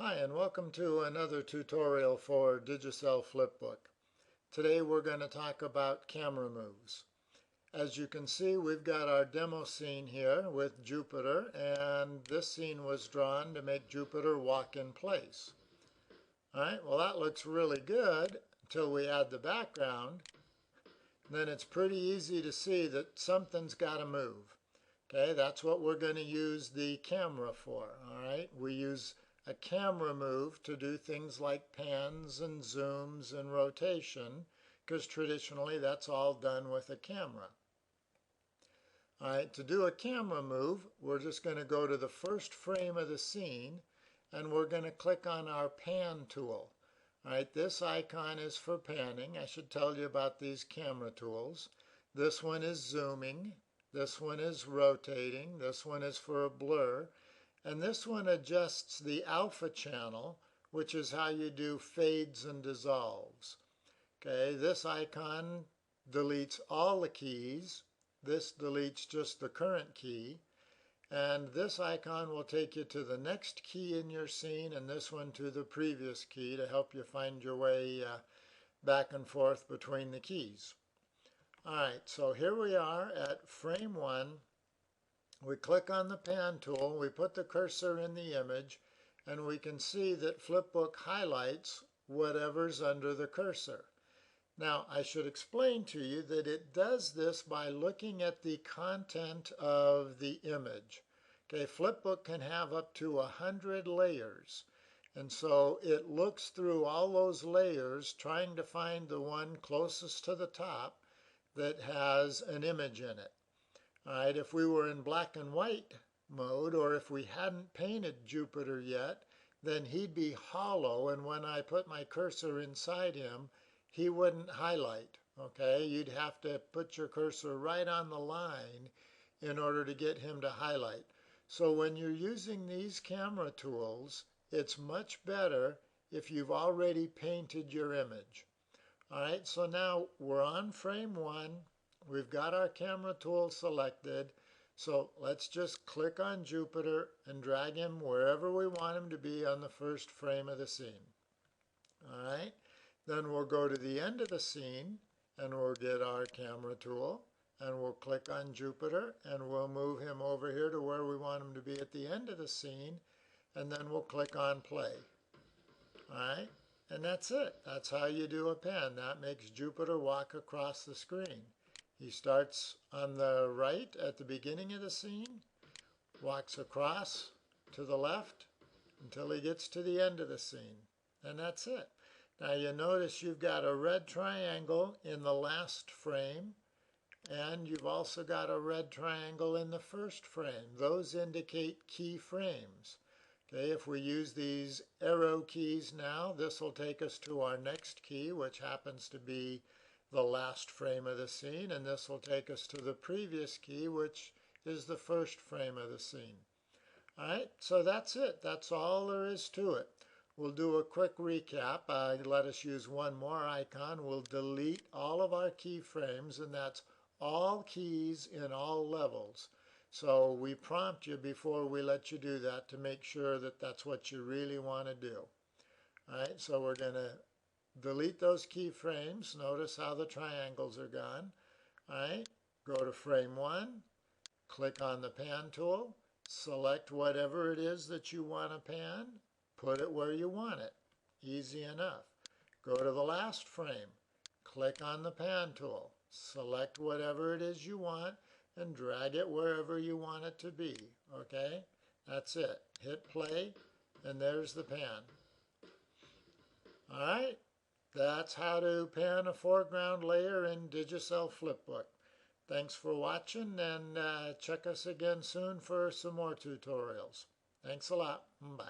Hi, and welcome to another tutorial for Digicel Flipbook. Today we're going to talk about camera moves. As you can see, we've got our demo scene here with Jupiter, and this scene was drawn to make Jupiter walk in place. Alright, well that looks really good until we add the background. Then it's pretty easy to see that something's got to move. Okay, that's what we're going to use the camera for. Alright, we use a camera move to do things like pans and zooms and rotation, because traditionally that's all done with a camera. Alright, to do a camera move, we're just going to go to the first frame of the scene and we're going to click on our pan tool. Alright, this icon is for panning. I should tell you about these camera tools. This one is zooming, this one is rotating, this one is for a blur, and this one adjusts the alpha channel, which is how you do fades and dissolves. Okay, this icon deletes all the keys. This deletes just the current key. And this icon will take you to the next key in your scene, and this one to the previous key to help you find your way back and forth between the keys. Alright, so here we are at frame 1. We click on the pan tool, we put the cursor in the image, and we can see that Flipbook highlights whatever's under the cursor. Now, I should explain to you that it does this by looking at the content of the image. Okay, Flipbook can have up to 100 layers, and so it looks through all those layers trying to find the one closest to the top that has an image in it. All right, if we were in black and white mode, or if we hadn't painted Jupiter yet, then he'd be hollow, and when I put my cursor inside him, he wouldn't highlight. Okay, you'd have to put your cursor right on the line in order to get him to highlight. So when you're using these camera tools, it's much better if you've already painted your image. All right, so now we're on frame 1. We've got our camera tool selected, so let's just click on Jupiter and drag him wherever we want him to be on the first frame of the scene. All right, then we'll go to the end of the scene and we'll get our camera tool and we'll click on Jupiter and we'll move him over here to where we want him to be at the end of the scene, and then we'll click on play. All right, and that's it. That's how you do a pan. That makes Jupiter walk across the screen. He starts on the right at the beginning of the scene, walks across to the left until he gets to the end of the scene. And that's it. Now you notice you've got a red triangle in the last frame, and you've also got a red triangle in the first frame. Those indicate key frames. Okay, if we use these arrow keys now, this will take us to our next key, which happens to be the last frame of the scene, and this will take us to the previous key, which is the first frame of the scene. All right, so that's it. That's all there is to it. We'll do a quick recap. Let us use one more icon. We'll delete all of our keyframes, and that's all keys in all levels. So we prompt you before we let you do that to make sure that that's what you really want to do. All right, so we're going to delete those keyframes. Notice how the triangles are gone. All right, go to frame 1, click on the pan tool, select whatever it is that you want to pan, put it where you want it. Easy enough. Go to the last frame, click on the pan tool, select whatever it is you want, and drag it wherever you want it to be. Okay, that's it. Hit play, and there's the pan. All right. That's how to pan a foreground layer in Digicel Flipbook. Thanks for watching, and check us again soon for some more tutorials. Thanks a lot. Bye.